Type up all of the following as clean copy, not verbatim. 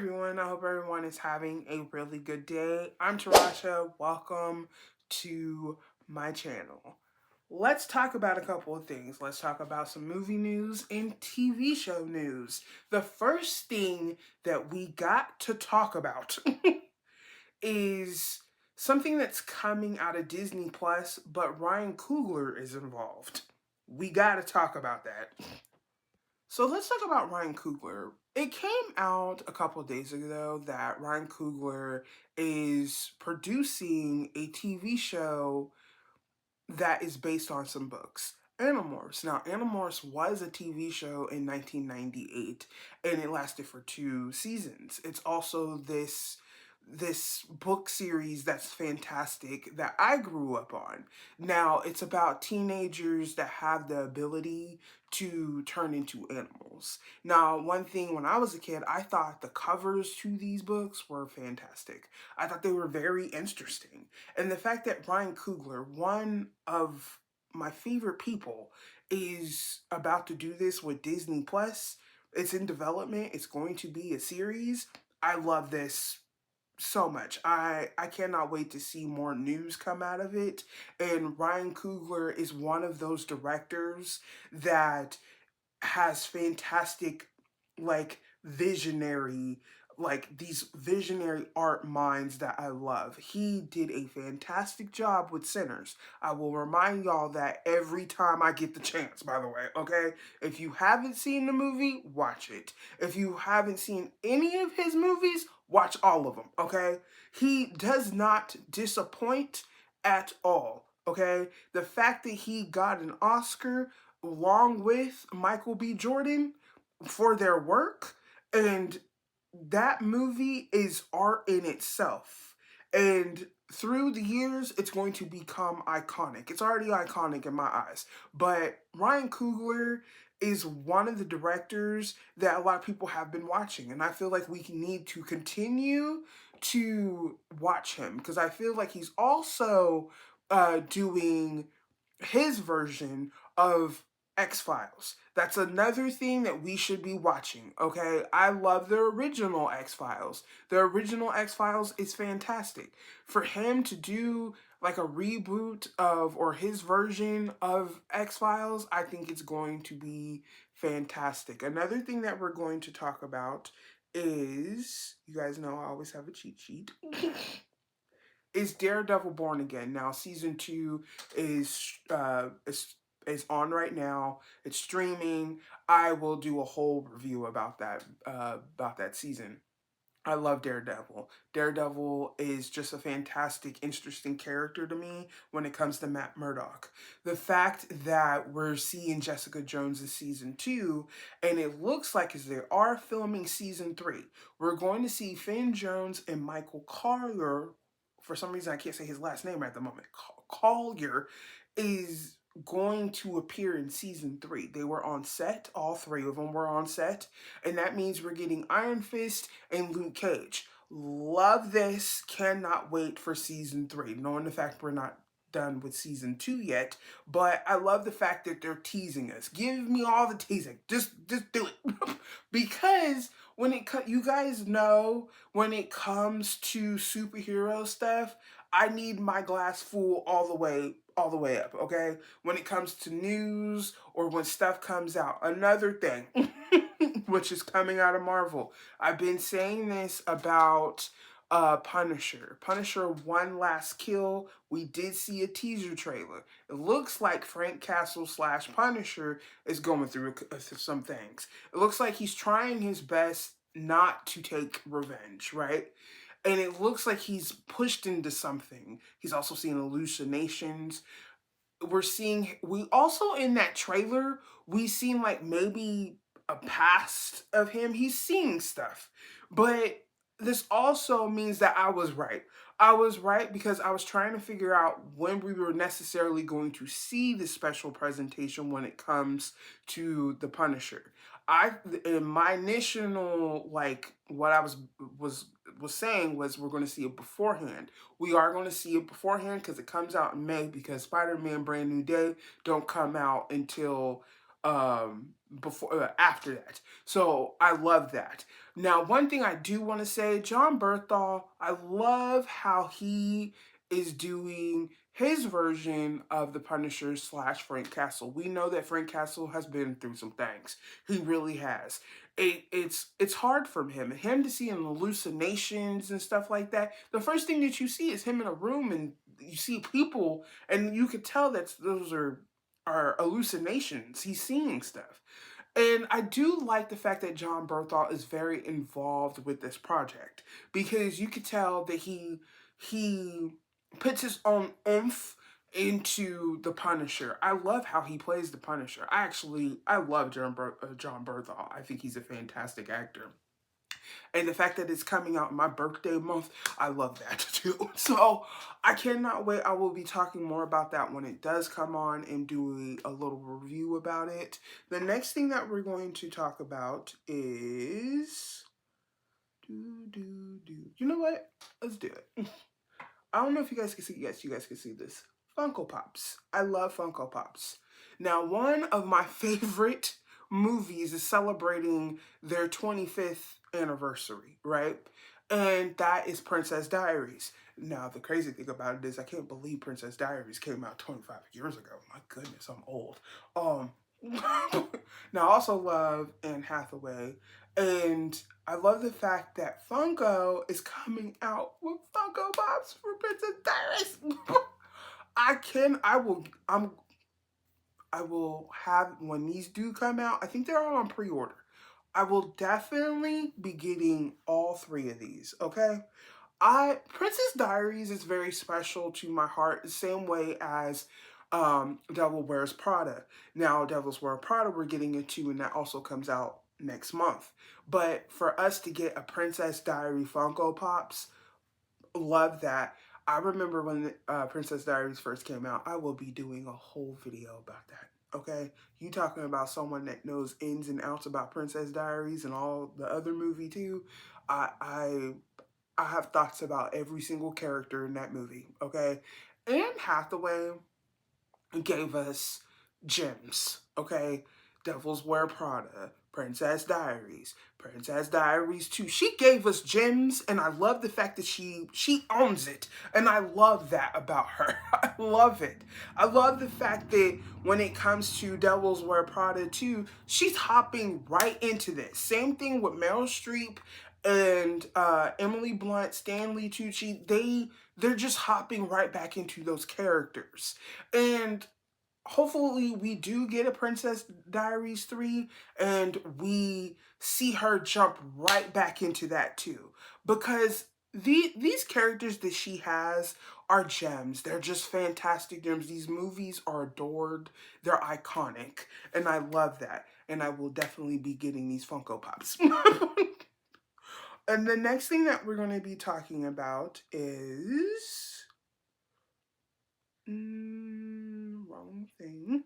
everyone. I hope everyone is having a really good day. I'm Tarasha. Welcome to my channel. Let's talk about a couple of things. Let's talk about some movie news and TV show news. The first thing that we got to talk about is something that's coming out of Disney Plus, but Ryan Coogler is involved. We got to talk about that. So let's talk about Ryan Coogler. It came out a couple of days ago that Ryan Coogler is producing a TV show that is based on some books. Animorphs. Now, Animorphs was a TV show in 1998, and it lasted for 2 seasons. It's also this book series that's fantastic that I grew up on. Now, it's about teenagers that have the ability to turn into animals. Now, one thing when I was a kid, I thought the covers to these books were fantastic. I thought they were very interesting. And the fact that Ryan Coogler, one of my favorite people, is about to do this with Disney Plus. It's in development. It's going to be a series. I love this so much. I cannot wait to see more news come out of it. And Ryan Coogler is one of those directors that has fantastic, like, visionary, like these visionary art minds that I love. He did a fantastic job with Sinners. I will remind y'all that every time I get the chance, by the way, okay? If you haven't seen the movie, watch it. If you haven't seen any of his movies, watch all of them, okay? He does not disappoint at all, okay? The fact that he got an Oscar along with Michael B. Jordan for their work, and that movie is art in itself. And through the years, it's going to become iconic. It's already iconic in my eyes. But Ryan Coogler is one of the directors that a lot of people have been watching. And I feel like we need to continue to watch him because I feel like he's also doing his version of X-Files. That's another thing that we should be watching, okay? I love the original X-Files. The original X-Files is fantastic. For him to do like a reboot of, or his version of X-Files, I think it's going to be fantastic. Another thing that we're going to talk about is, you guys know I always have a cheat sheet. Is Daredevil Born Again. Now, season 2 is on right now. It's streaming. I will do a whole review about that season. I love Daredevil. Daredevil is just a fantastic, interesting character to me when it comes to Matt Murdock. The fact that we're seeing Jessica Jones in season 2, and it looks like as they are filming season 3, we're going to see Finn Jones and Michael Collier. For some reason, I can't say his last name at the moment. Collier is going to appear in season 3. They were on set. All 3 of them were on set. And that means we're getting Iron Fist and Luke Cage. Love this. Cannot wait for season 3. Knowing the fact we're not done with season 2 yet. But I love the fact that they're teasing us. Give me all the teasing. Just do it. Because you guys know, when it comes to superhero stuff, I need my glass full all the way up, okay? When it comes to news or when stuff comes out. Another thing, which is coming out of Marvel. I've been saying this about Punisher. Punisher One Last Kill. We did see a teaser trailer. It looks like Frank Castle / Punisher is going through some things. It looks like he's trying his best not to take revenge, right? And it looks like he's pushed into something. He's also seeing hallucinations. We also in that trailer, we seen like maybe a past of him. He's seeing stuff. But this also means that I was right. I was right because I was trying to figure out when we were necessarily going to see the special presentation when it comes to the Punisher. In my initial, like, what I was saying was we're going to see it beforehand. We are going to see it beforehand because it comes out in May, because Spider-Man Brand New Day don't come out until before after that. So I love that. Now, one thing I do want to say, John Berthal, I love how he is doing his version of the Punisher slash Frank Castle. We know that Frank Castle has been through some things. He really has. It's hard for him to see in hallucinations and stuff like that. The first thing that you see is him in a room and you see people and you could tell that those are hallucinations. He's seeing stuff. And I do like the fact that John Berthal is very involved with this project because you could tell that he puts his own oomph into the Punisher. I love how he plays the Punisher. I love John Berthal. I think he's a fantastic actor. And the fact that it's coming out in my birthday month, I love that too. So I cannot wait. I will be talking more about that when it does come on and do a little review about it. The next thing that we're going to talk about is... You know what? Let's do it. I don't know if you guys can see. Yes, you guys can see this. Funko Pops. I love Funko Pops. Now, one of my favorite movies is celebrating their 25th anniversary, right? And that is Princess Diaries. Now, the crazy thing about it is I can't believe Princess Diaries came out 25 years ago. My goodness, I'm old. Now, I also love Anne Hathaway. And I love the fact that Funko is coming out with Funko Pops for Princess Diaries. I will have, when these do come out, I think they're all on pre-order. I will definitely be getting all three of these, okay? Princess Diaries is very special to my heart, the same way as Devil Wears Prada. Now, Devil's Wear Prada, we're getting into, and that also comes out next month. But for us to get a Princess Diary Funko Pops, love that. I remember when Princess Diaries first came out, I will be doing a whole video about that. Okay, you talking about someone that knows ins and outs about Princess Diaries and all the other movie too. I I have thoughts about every single character in that movie, okay? Anne Hathaway gave us gems, okay? Devil's Wear Prada, Princess Diaries 2. She gave us gems, and I love the fact that she owns it, and I love that about her. I love it. I love the fact that when it comes to Devil's Wear Prada 2, she's hopping right into this. Same thing with Meryl Streep and Emily Blunt, Stanley Tucci. They're just hopping right back into those characters. And hopefully we do get a Princess Diaries 3 and we see her jump right back into that too. Because these characters that she has are gems. They're just fantastic gems. These movies are adored. They're iconic. And I love that. And I will definitely be getting these Funko Pops. And the next thing that we're going to be talking about is... wrong thing.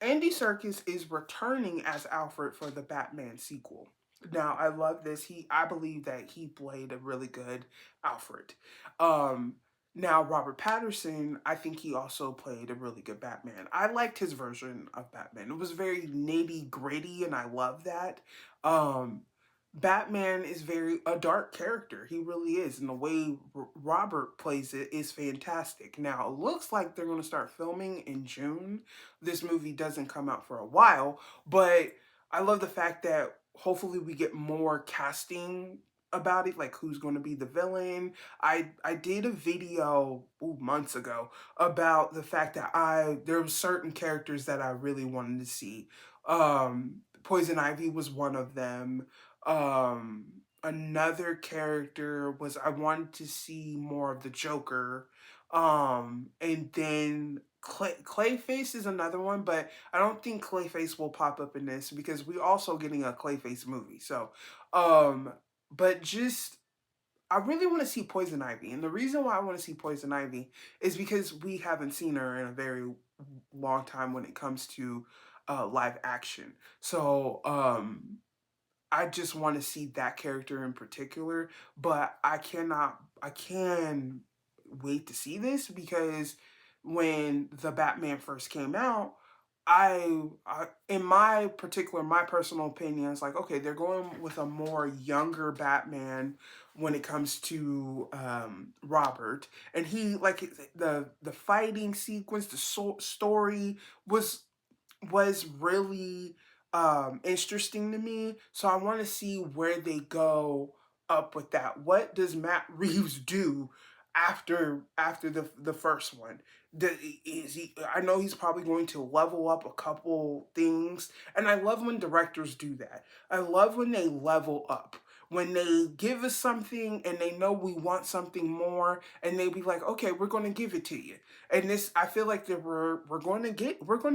Andy Serkis is returning as Alfred for the Batman sequel. Now, I love this. I believe that he played a really good Alfred. Um, Now, Robert Pattinson, I think he also played a really good Batman. I liked his version of Batman. It was very nitty gritty, and I love that. Um, Batman is very a dark character. He really is, and the way Robert plays it is fantastic. Now, it looks like they're going to start filming in June. This movie doesn't come out for a while, but I love the fact that hopefully we get more casting about it, like who's going to be the villain. I did a video months ago about the fact that there were certain characters that I really wanted to see. Poison Ivy was one of them. Another character was I wanted to see more of the Joker. And then Clayface is another one, but I don't think Clayface will pop up in this because we're also getting a Clayface movie. So, but just I really want to see Poison Ivy. And the reason why I want to see Poison Ivy is because we haven't seen her in a very long time when it comes to live action. So, I just want to see that character in particular, but I can wait to see this because when the Batman first came out, in my particular, my personal opinion, it's like, okay, they're going with a more younger Batman when it comes to Robert, and he like the fighting sequence, the story was really interesting to me. So I want to see where they go up with that. What does Matt Reeves do after the first one? Is he? I know he's probably going to level up a couple things, and I love when directors do that. I love when they level up. When they give us something and they know we want something more, and they be like, "Okay, we're going to give it to you." And this, I feel like that we're going to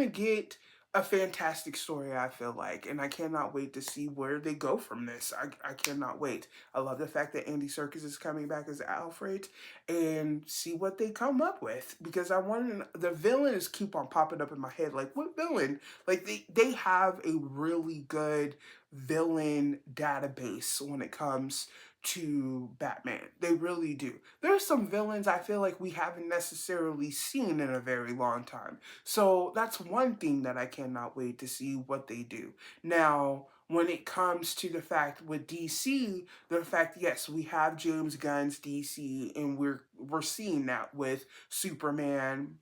get a fantastic story, I feel like, and I cannot wait to see where they go from this. I cannot wait. I love the fact that Andy Serkis is coming back as Alfred, and see what they come up with, because I want to, the villains keep on popping up in my head. Like, what villain? Like, they have a really good villain database when it comes to Batman. They really do. There's some villains I feel like we haven't necessarily seen in a very long time. So that's one thing that I cannot wait to see what they do. Now, when it comes to the fact with DC, the fact, yes, we have James Gunn's DC, and we're seeing that with Superman,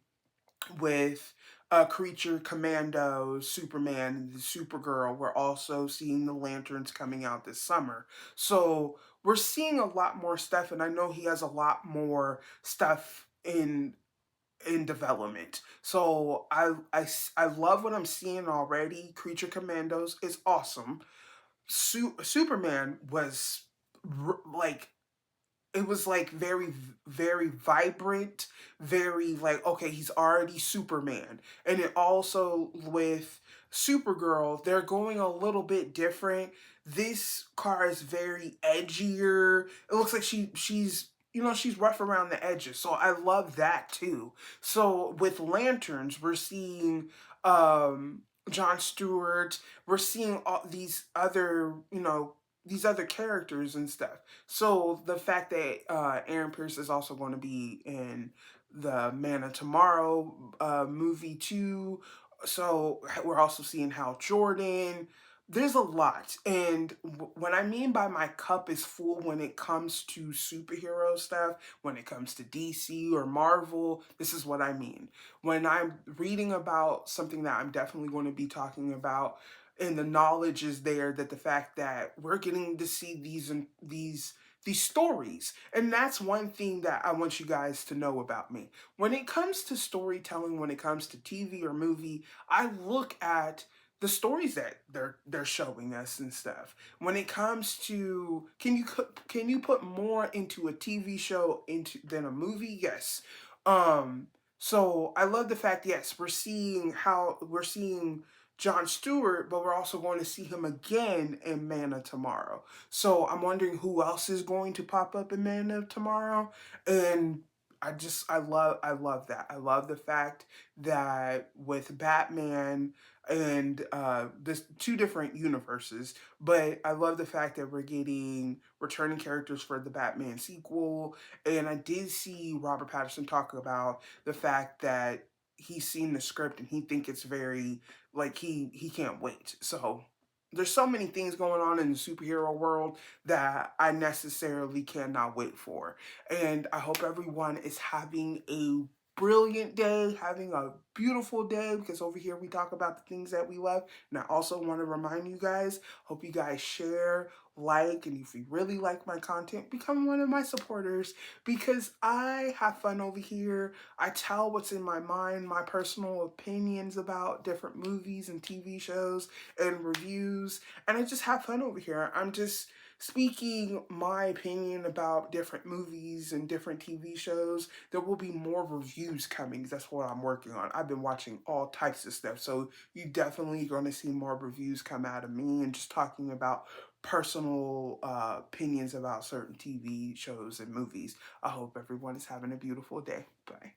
with Creature Commando, Superman, the Supergirl. We're also seeing the Lanterns coming out this summer. So we're seeing a lot more stuff, and I know he has a lot more stuff in development. So I love what I'm seeing already. Creature Commandos is awesome. Superman was like, it was like very vibrant, very like, okay, he's already Superman. And it also with Supergirl, they're going a little bit different. This car is very edgier. It looks like she's, she's rough around the edges, so I love that too. So with Lanterns, we're seeing John Stewart, we're seeing all these other, these other characters and stuff. So the fact that Aaron Pierce is also going to be in the Man of Tomorrow movie too. So we're also seeing Hal Jordan. There's a lot. And what I mean by my cup is full when it comes to superhero stuff, when it comes to DC or Marvel, this is what I mean. When I'm reading about something that I'm definitely going to be talking about, and the knowledge is there, that the fact that we're getting to see these stories. And that's one thing that I want you guys to know about me. When it comes to storytelling, when it comes to TV or movie, I look at the stories that they're showing us and stuff. When it comes to, can you put more into a TV show into than a movie? Yes. So I love the fact, yes, we're seeing John Stewart, but we're also going to see him again in Man of Tomorrow. So I'm wondering who else is going to pop up in Man of Tomorrow. And I love that. I love the fact that with Batman and this two different universes, but I love the fact that we're getting returning characters for the Batman sequel. And I did see Robert Pattinson talk about the fact that he's seen the script and he think it's very, like, he can't wait. So there's so many things going on in the superhero world that I necessarily cannot wait for. And I hope everyone is having a brilliant day, having a beautiful day, because over here we talk about the things that we love. And I also want to remind you guys, hope you guys share, like, and if you really like my content, become one of my supporters, because I have fun over here. I tell what's in my mind, my personal opinions about different movies and TV shows and reviews, and I just have fun over here. I'm just speaking my opinion about different movies and different TV shows. There will be more reviews coming. That's what I'm working on. I've been watching all types of stuff, so you definitely going to see more reviews come out of me, and just talking about personal opinions about certain TV shows and movies. I hope everyone is having a beautiful day. Bye.